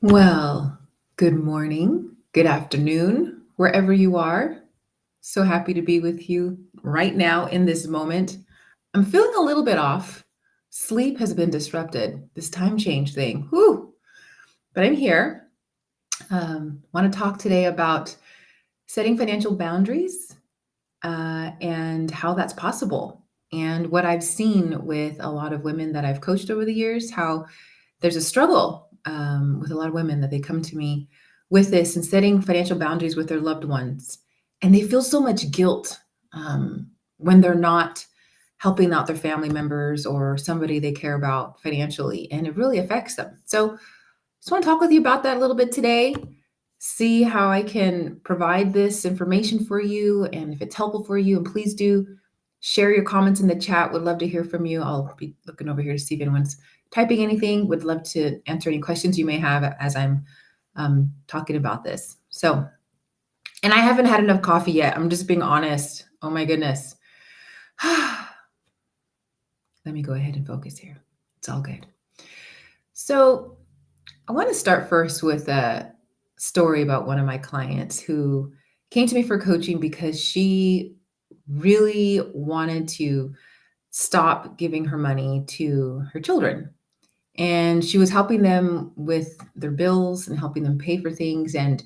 Well, good morning, good afternoon, wherever you are. So happy to be with you right now in this moment. I'm feeling a little bit off. Sleep has been disrupted, this time change thing. Whew. But I'm here. Want to talk today about setting financial boundaries and how that's possible. And what I've seen with a lot of women that I've coached over the years, how there's a struggle with a lot of women that they come to me with this and setting financial boundaries with their loved ones. And they feel so much guilt when they're not helping out their family members or somebody they care about financially. And it really affects them. So, just want to talk with you about that a little bit today. See how I can provide this information for you and if it's helpful for you. And please do share your comments in the chat. Would love to hear from you. I'll be looking over here to see if anyone's typing anything. Would love to answer any questions you may have as I'm talking about this. So, and I haven't had enough coffee yet. I'm just being honest. Oh my goodness. Let me go ahead and focus here. It's all good. So, I want to start first with a story about one of my clients who came to me for coaching because she really wanted to stop giving her money to her children. And she was helping them with their bills and helping them pay for things. And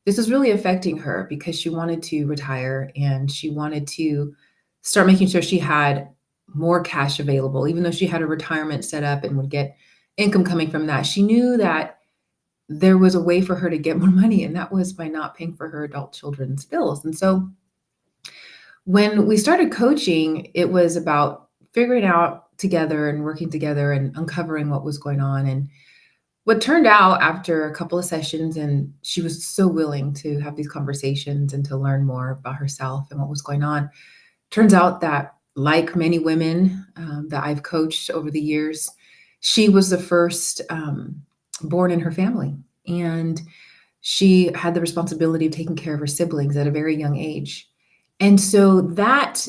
this was really affecting her because she wanted to retire and she wanted to start making sure she had more cash available, even though she had a retirement set up and would get income coming from that. She knew that there was a way for her to get more money, and that was by not paying for her adult children's bills. And so when we started coaching, it was about figuring out together and working together and uncovering what was going on. And what turned out after a couple of sessions, and she was so willing to have these conversations and to learn more about herself and what was going on, turns out that, like many women that I've coached over the years, she was the first born in her family. And she had the responsibility of taking care of her siblings at a very young age. And so that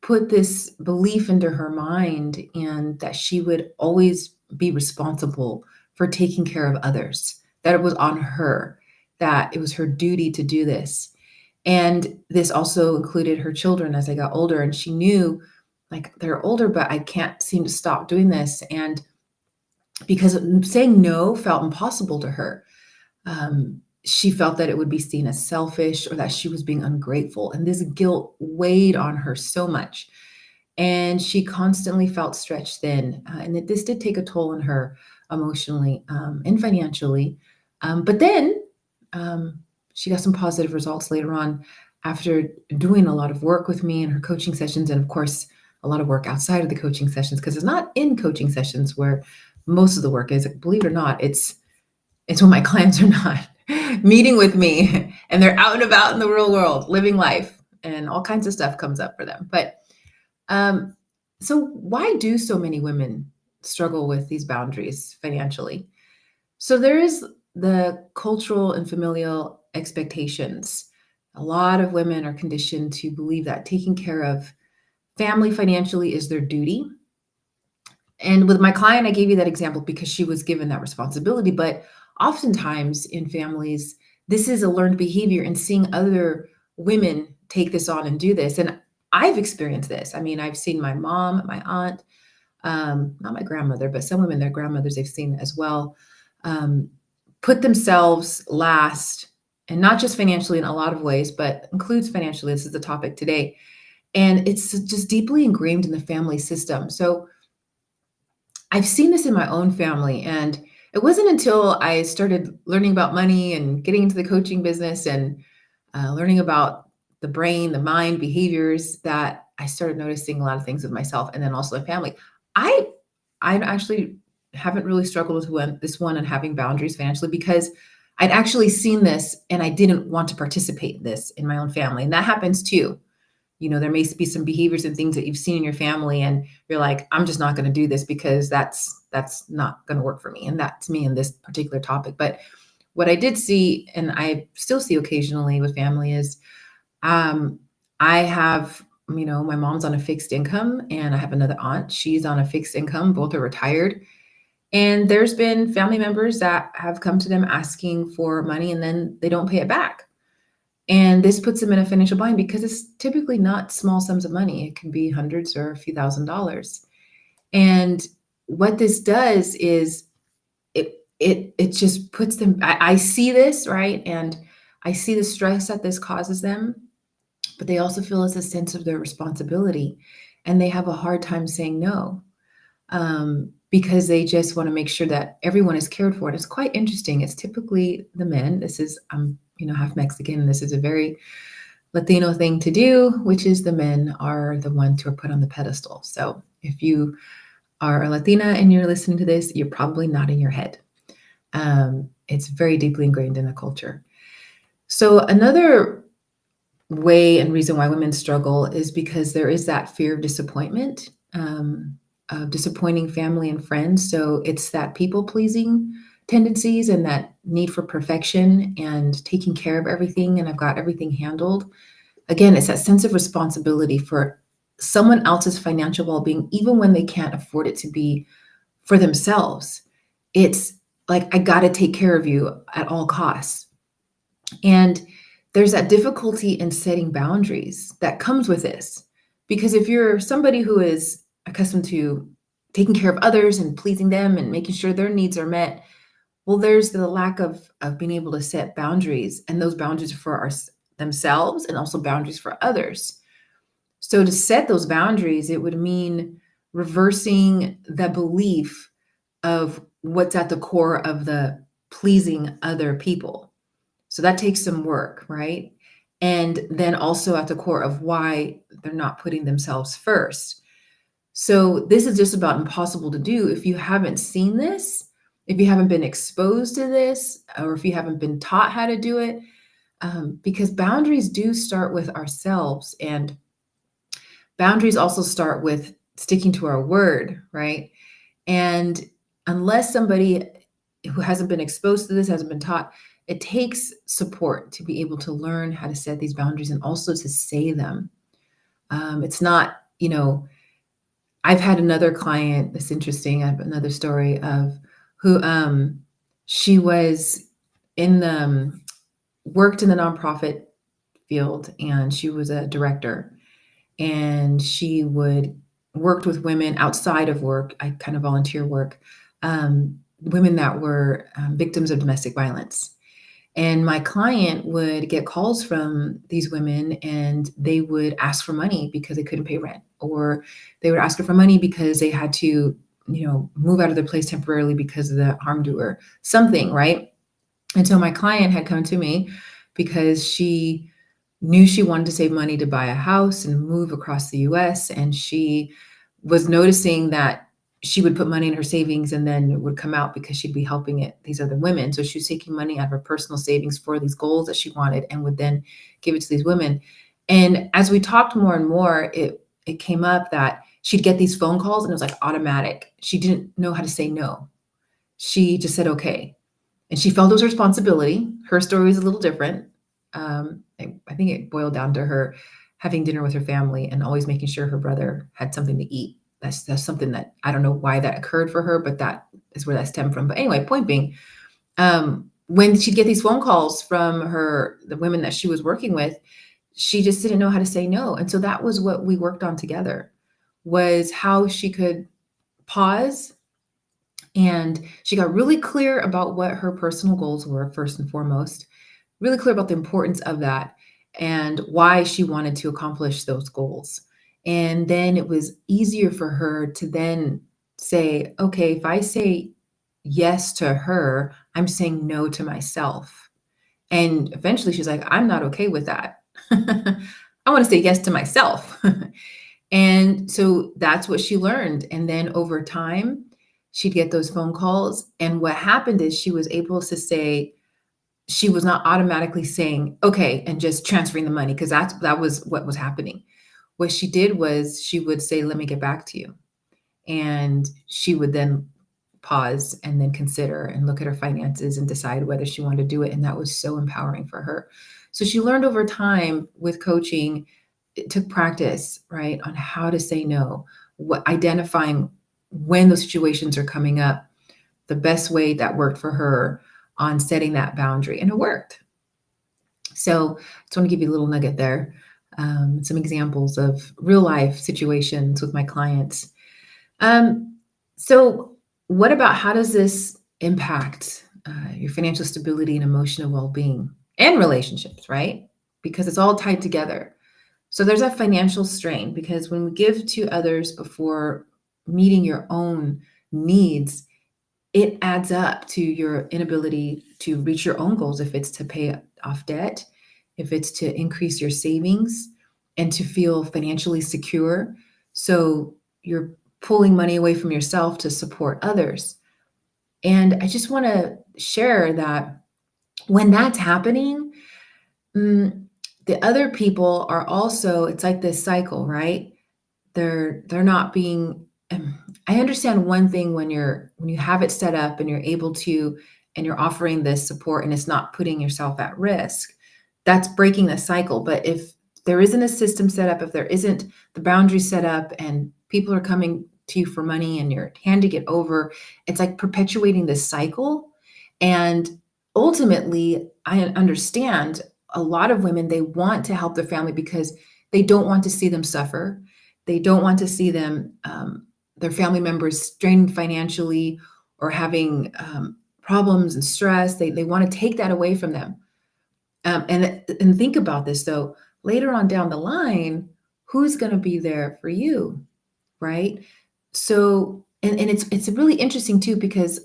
put this belief into her mind and that she would always be responsible for taking care of others, that it was on her, that it was her duty to do this. And this also included her children as they got older. And she knew, like, they're older, but I can't seem to stop doing this. And because saying no felt impossible to her, she felt that it would be seen as selfish or that she was being ungrateful. And this guilt weighed on her so much. And she constantly felt stretched thin. This did take a toll on her emotionally and financially. But then she got some positive results later on after doing a lot of work with me in her coaching sessions. And of course, a lot of work outside of the coaching sessions, because it's not in coaching sessions where most of the work is. Believe it or not, it's when my clients are not meeting with me and they're out and about in the real world, living life, and all kinds of stuff comes up for them. But so why do so many women struggle with these boundaries financially? So there is the cultural and familial expectations. A lot of women are conditioned to believe that taking care of family financially is their duty. And with my client, I gave you that example because she was given that responsibility. But oftentimes in families, this is a learned behavior, and seeing other women take this on and do this. And I've experienced this. I mean, I've seen my mom, my aunt, not my grandmother, but some women, their grandmothers, they've seen as well, put themselves last, and not just financially in a lot of ways, but includes financially. This is the topic today. And it's just deeply ingrained in the family system. So I've seen this in my own family, and it wasn't until I started learning about money and getting into the coaching business and learning about the brain, the mind, behaviors, that I started noticing a lot of things with myself and then also my family. I I actually haven't really struggled with this one and having boundaries financially because I'd actually seen this and I didn't want to participate in this in my own family, and that happens too. There may be some behaviors and things that you've seen in your family and you're like, I'm just not going to do this because that's not going to work for me. And that's me in this particular topic. But what I did see, and I still see occasionally with family, is um, I have, my mom's on a fixed income and I have another aunt. She's on a fixed income. Both are retired. And there's been family members that have come to them asking for money and then they don't pay it back. And this puts them in a financial bind because it's typically not small sums of money. It can be hundreds or a few $1,000s. And what this does is it just puts them, I see this, right? And I see the stress that this causes them, but they also feel it's a sense of their responsibility and they have a hard time saying no, because they just want to make sure that everyone is cared for. And it's quite interesting. It's typically the men. This is, half Mexican, and this is a very Latino thing to do, which is the men are the ones who are put on the pedestal. So if you are a Latina and you're listening to this, you're probably nodding your head. It's very deeply ingrained in the culture. So another way and reason why women struggle is because there is that fear of disappointment, of disappointing family and friends. So it's that people pleasing tendencies and that need for perfection and taking care of everything. And I've got everything handled. Again, it's that sense of responsibility for someone else's financial well-being, even when they can't afford it to be for themselves. It's like, I got to take care of you at all costs. And there's that difficulty in setting boundaries that comes with this. Because if you're somebody who is accustomed to taking care of others and pleasing them and making sure their needs are met, well, there's the lack of being able to set boundaries, and those boundaries for themselves and also boundaries for others. So to set those boundaries, it would mean reversing the belief of what's at the core of the pleasing other people. So that takes some work, right? And then also at the core of why they're not putting themselves first. So this is just about impossible to do if you haven't seen this, if you haven't been exposed to this, or if you haven't been taught how to do it, because boundaries do start with ourselves, and boundaries also start with sticking to our word, right? And unless somebody who hasn't been exposed to this, hasn't been taught, it takes support to be able to learn how to set these boundaries and also to say them. It's not, I've had another client, it's interesting, I have another story of who she was in the, worked in the nonprofit field, and she was a director, and she would worked with women outside of work. I kind of volunteer work, women that were victims of domestic violence. And my client would get calls from these women and they would ask for money because they couldn't pay rent, or they would ask her for money because they had to, move out of their place temporarily because of the harm doer, something, right? And so my client had come to me because she knew she wanted to save money to buy a house and move across the US. And she was noticing that she would put money in her savings and then it would come out because she'd be helping these other women. So she was taking money out of her personal savings for these goals that she wanted and would then give it to these women. And as we talked more and more, it came up that she'd get these phone calls and it was like automatic. She didn't know how to say no. She just said, okay. And she felt it was her responsibility. Her story was a little different. I think it boiled down to her having dinner with her family and always making sure her brother had something to eat. That's something that I don't know why that occurred for her, but that is where that stemmed from. But anyway, point being, when she'd get these phone calls from the women that she was working with, she just didn't know how to say no. And so that was what we worked on together, was how she could pause. And she got really clear about what her personal goals were, first and foremost, really clear about the importance of that and why she wanted to accomplish those goals. And then it was easier for her to then say, okay, if I say yes to her, I'm saying no to myself. And eventually she's like, I'm not okay with that. I want to say yes to myself. And so that's what she learned. And then over time, she'd get those phone calls. And what happened is she was able to say, she was not automatically saying, okay, and just transferring the money, because that was what was happening. What she did was she would say, let me get back to you. And she would then pause and then consider and look at her finances and decide whether she wanted to do it. And that was so empowering for her. So she learned over time with coaching, it took practice, right, on how to say no, identifying when those situations are coming up, the best way that worked for her on setting that boundary, and it worked. So, just want to give you a little nugget there, some examples of real life situations with my clients. Um, so, what about how does this impact your financial stability and emotional well being and relationships, right? Because it's all tied together. So, there's a financial strain because when we give to others before meeting your own needs, it adds up to your inability to reach your own goals if it's to pay off debt, if it's to increase your savings and to feel financially secure. So you're pulling money away from yourself to support others. And I just want to share that when that's happening, mm, the other people are also, it's like this cycle, right? They're not being I understand one thing when you have it set up and you're able to and you're offering this support and it's not putting yourself at risk, that's breaking the cycle. But if there isn't a system set up, if there isn't the boundaries set up and people are coming to you for money and you're handing it over, it's like perpetuating this cycle. And ultimately, I understand a lot of women, they want to help their family because they don't want to see them suffer. They don't want to see them, their family members strained financially or having problems and stress. They want to take that away from them. And think about this though, later on down the line, who's going to be there for you, right? So, and it's really interesting too because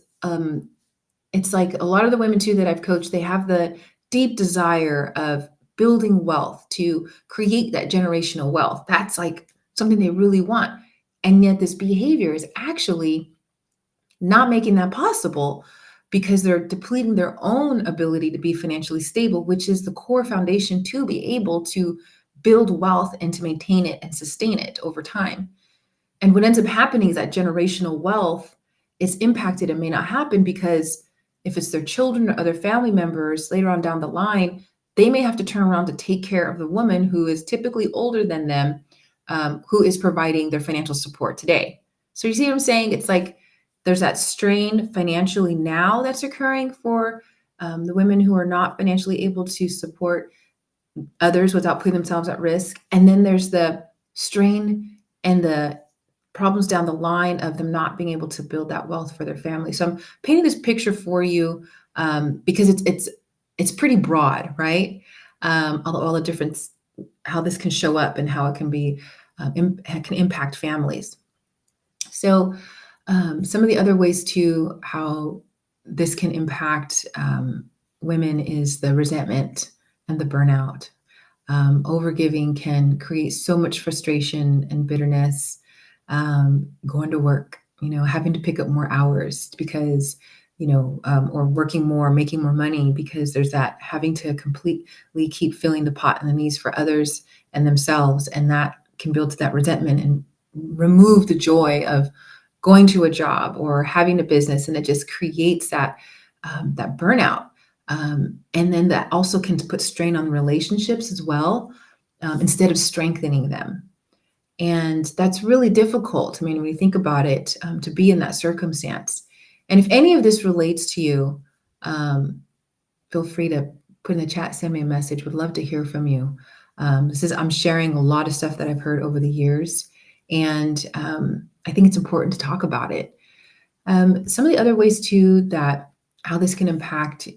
it's like a lot of the women too that I've coached, they have the deep desire of building wealth to create that generational wealth. That's like something they really want. And yet this behavior is actually not making that possible because they're depleting their own ability to be financially stable, which is the core foundation to be able to build wealth and to maintain it and sustain it over time. And what ends up happening is that generational wealth is impacted and may not happen because if it's their children or other family members later on down the line, they may have to turn around to take care of the woman who is typically older than them, who is providing their financial support today. So you see what I'm saying? It's like there's that strain financially now that's occurring for the women who are not financially able to support others without putting themselves at risk. And then there's the strain and the problems down the line of them not being able to build that wealth for their family. So I'm painting this picture for you because it's pretty broad, right? All the different how this can show up and how it can be can impact families. So some of the other ways too how this can impact women is the resentment and the burnout. Overgiving can create so much frustration and bitterness. Going to work, having to pick up more hours because, or working more, making more money because there's that having to completely keep filling the pot and the needs for others and themselves. And that can build to that resentment and remove the joy of going to a job or having a business. And it just creates that burnout. And then that also can put strain on relationships as well, instead of strengthening them. And that's really difficult. I mean, when you think about it, to be in that circumstance. And if any of this relates to you, feel free to put in the chat, send me a message. Would love to hear from you. I'm sharing a lot of stuff that I've heard over the years. And I think it's important to talk about it. Some of the other ways too that how this can impact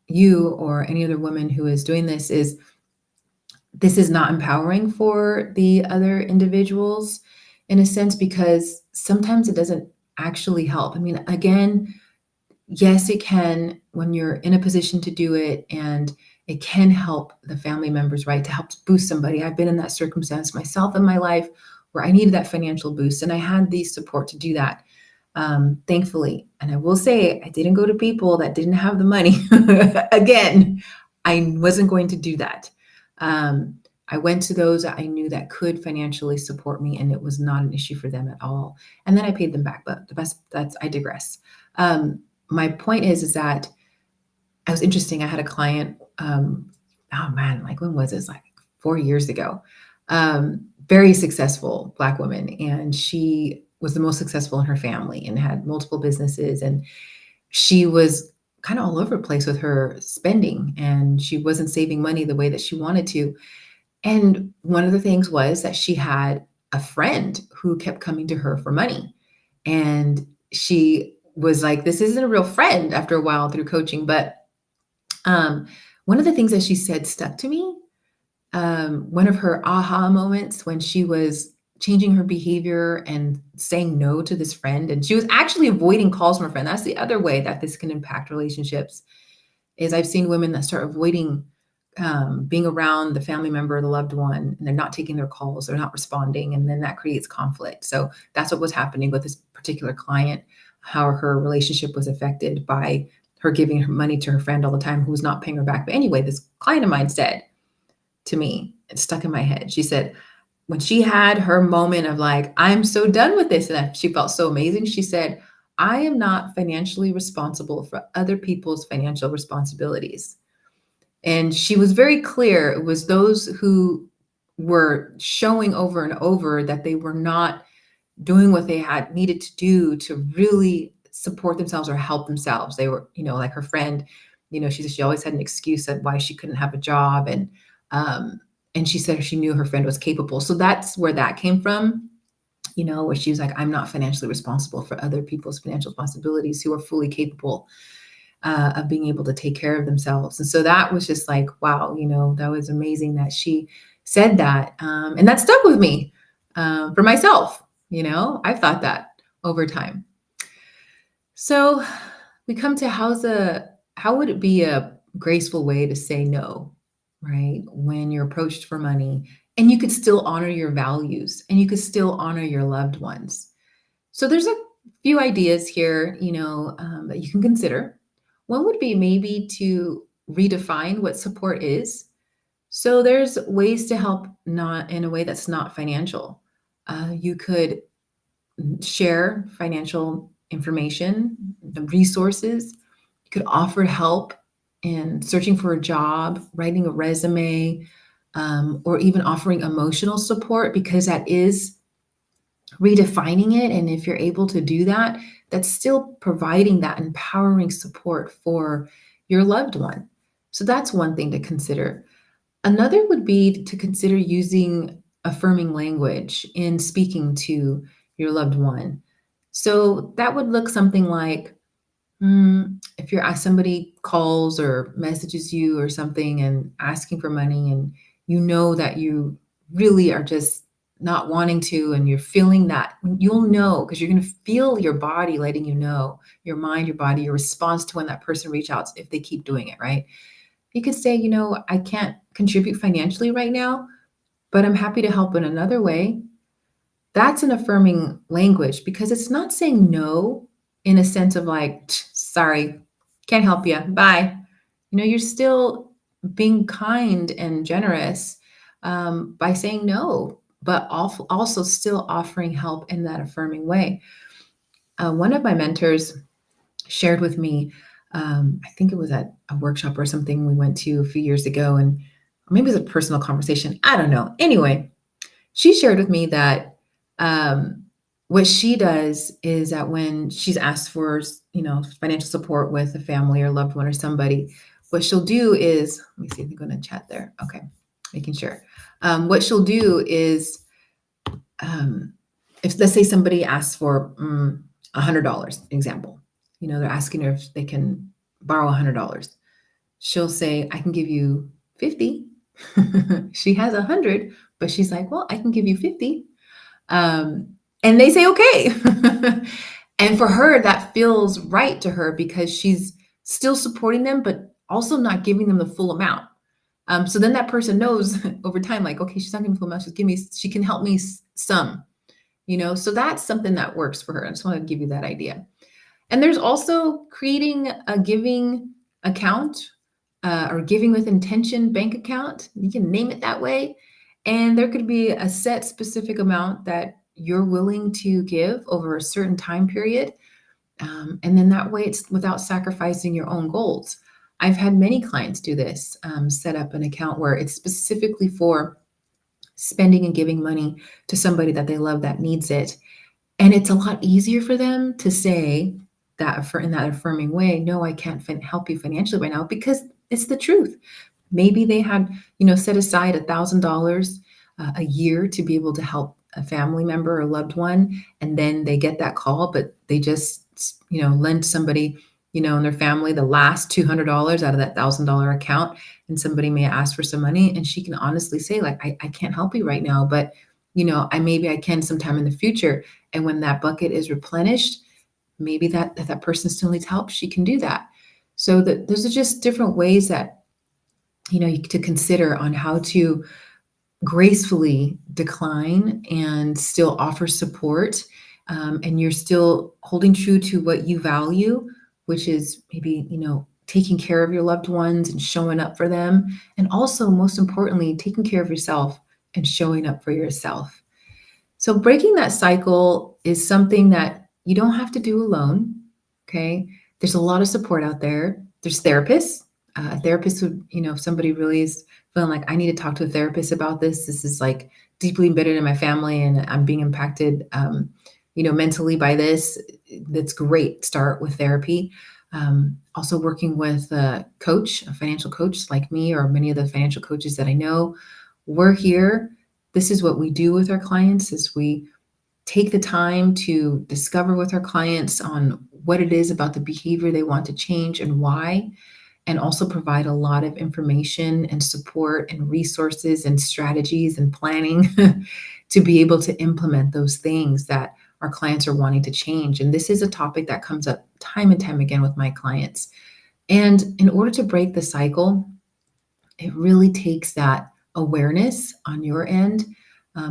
you or any other woman who is doing this is not empowering for the other individuals in a sense, because sometimes it doesn't actually help. I mean, again, yes, it can when you're in a position to do it, and it can help the family members, right? To help boost somebody. I've been in that circumstance myself in my life where I needed that financial boost and I had the support to do that. Thankfully. And I will say, I didn't go to people that didn't have the money. Again, I wasn't going to do that. I went to those that I knew that could financially support me, and it was not an issue for them at all. And then I paid them back, but I digress. My point is that I was interesting. I had a client, oh man, like when was this? Like 4 years ago. Very successful Black woman. And she was the most successful in her family and had multiple businesses. And she was kind of all over the place with her spending, and she wasn't saving money the way that she wanted to. And one of the things was that she had a friend who kept coming to her for money. And she was like, this isn't a real friend after a while through coaching. But um, one of the things that she said stuck to me. One of her aha moments when she was changing her behavior and saying no to this friend, and she was actually avoiding calls from a friend. That's the other way that this can impact relationships. Is I've seen women that start avoiding being around the family member, the loved one, and they're not taking their calls, they're not responding, and then that creates conflict. So that's what was happening with this particular client, how her relationship was affected by her giving her money to her friend all the time who was not paying her back. But anyway, this client of mine said to me, it stuck in my head. She said, when she had her moment of like, I'm so done with this, and she felt so amazing, she said, I am not financially responsible for other people's financial responsibilities. And she was very clear. It was those who were showing over and over that they were not doing what they had needed to do to really support themselves or help themselves. They were, like her friend, she always had an excuse of why she couldn't have a job. And she said she knew her friend was capable. So that's where that came from, where she was like, I'm not financially responsible for other people's financial responsibilities who are fully capable of being able to take care of themselves. And so that was just like, wow, that was amazing that she said that. And that stuck with me for myself. I've thought that over time. So we come to how would it be a graceful way to say no, right? When you're approached for money and you could still honor your values and you could still honor your loved ones. So there's a few ideas here, that you can consider. One would be maybe to redefine what support is. So there's ways to help not in a way that's not financial. You could share financial information, the resources. You could offer help in searching for a job, writing a resume, or even offering emotional support, because that is redefining it. And if you're able to do that, that's still providing that empowering support for your loved one. So that's one thing to consider. Another would be to consider using affirming language in speaking to your loved one. So that would look something like, if somebody calls or messages you or something and asking for money, and you know that you really are just not wanting to, and you're feeling that, you'll know, because you're going to feel your body letting you know, your mind, your body, your response to when that person reaches out, if they keep doing it, right? You could say, I can't contribute financially right now, but I'm happy to help in another way. That's an affirming language, because it's not saying no in a sense of like, sorry, can't help you, bye. You're still being kind and generous by saying no, but also still offering help in that affirming way. One of my mentors shared with me, I think it was at a workshop or something we went to a few years ago, and maybe it was a personal conversation, I don't know. Anyway, she shared with me that what she does is that when she's asked for, financial support with a family or loved one or somebody, what she'll do is, let me see if I'm going to chat there. Okay, making sure. What she'll do is, if let's say somebody asks for $100, example, they're asking her if they can borrow $100. She'll say, I can give you 50. She has 100, but she's like, well, I can give you 50. And they say, okay. And for her, that feels right to her, because she's still supporting them, but also not giving them the full amount. So then that person knows over time, like, okay, she's not giving me the full amount. She can help me some, so that's something that works for her. I just wanted to give you that idea. And there's also creating a giving account or giving with intention bank account. You can name it that way. And there could be a set specific amount that you're willing to give over a certain time period. And then that way it's without sacrificing your own goals. I've had many clients do this, set up an account where it's specifically for spending and giving money to somebody that they love that needs it. And it's a lot easier for them to say, in that affirming way, no, I can't help you financially right now because it's the truth. Maybe they had, set aside $1,000 a year to be able to help a family member or loved one, and then they get that call, but they just, lent somebody, in their family the last $200 out of that $1,000 account, and somebody may ask for some money, and she can honestly say, like, I can't help you right now, but I can sometime in the future. And when that bucket is replenished, maybe that person still needs help. She can do that. So that those are just different ways that to consider on how to gracefully decline and still offer support, and you're still holding true to what you value, which is maybe taking care of your loved ones and showing up for them, and also most importantly taking care of yourself and showing up for yourself. So breaking that cycle is something that you don't have to do alone. Okay. There's a lot of support out there. There's therapists. A therapist would, if somebody really is feeling like I need to talk to a therapist about this is like deeply embedded in my family and I'm being impacted, mentally by this, that's great. Start with therapy. Also working with a coach, a financial coach like me, or many of the financial coaches that I know. We're here. This is what we do with our clients is we take the time to discover with our clients on what it is about the behavior they want to change and why, and also provide a lot of information and support and resources and strategies and planning to be able to implement those things that our clients are wanting to change. And this is a topic that comes up time and time again with my clients. And in order to break the cycle, it really takes that awareness on your end.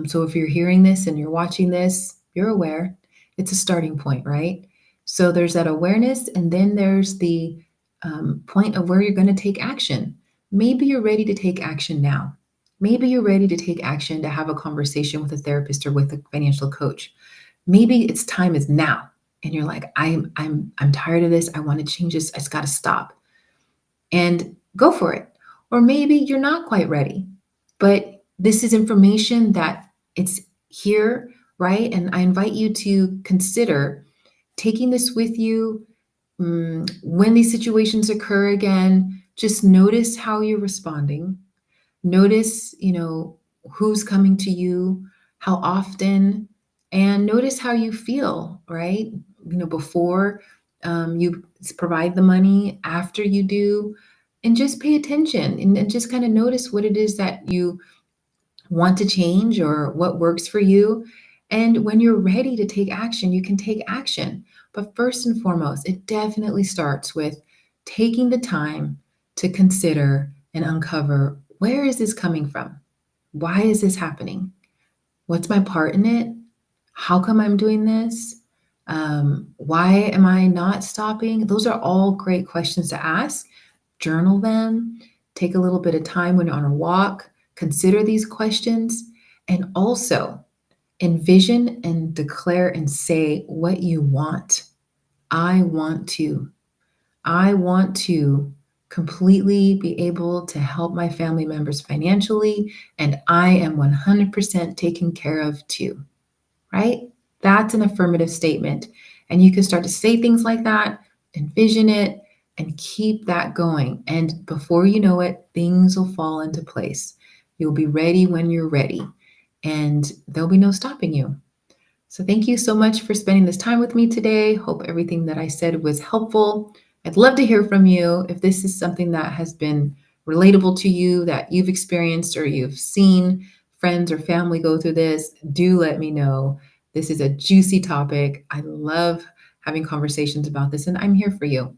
So if you're hearing this and you're watching this, you're aware. It's a starting point, right? So there's that awareness, and then there's the point of where you're going to take action. Maybe you're ready to take action now. Maybe you're ready to take action to have a conversation with a therapist or with a financial coach. Maybe it's time is now, and you're like, I'm tired of this. I want to change this. It's got to stop, and go for it. Or maybe you're not quite ready, but this is information that it's here, right? And I invite you to consider taking this with you. When these situations occur again, just notice how you're responding. Notice, who's coming to you, how often, and notice how you feel, right? Before you provide the money, after you do, and just pay attention and just kind of notice what it is that you want to change or what works for you. And when you're ready to take action, you can take action. But first and foremost, it definitely starts with taking the time to consider and uncover, where is this coming from? Why is this happening? What's my part in it? How come I'm doing this? Why am I not stopping? Those are all great questions to ask. Journal them. Take a little bit of time when you're on a walk. Consider these questions, and also envision and declare and say what you want. I want to. I want to completely be able to help my family members financially, and I am 100% taken care of too, right? That's an affirmative statement. And you can start to say things like that, envision it, and keep that going. And before you know it, things will fall into place. You'll be ready when you're ready, and there'll be no stopping you. So thank you so much for spending this time with me today. Hope everything that I said was helpful. I'd love to hear from you. If this is something that has been relatable to you, that you've experienced or you've seen friends or family go through this, do let me know. This is a juicy topic. I love having conversations about this, and I'm here for you.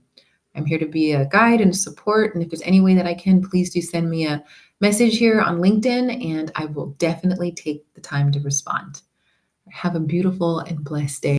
I'm here to be a guide and support. And if there's any way that I can, please do send me a message here on LinkedIn, and I will definitely take the time to respond. Have a beautiful and blessed day.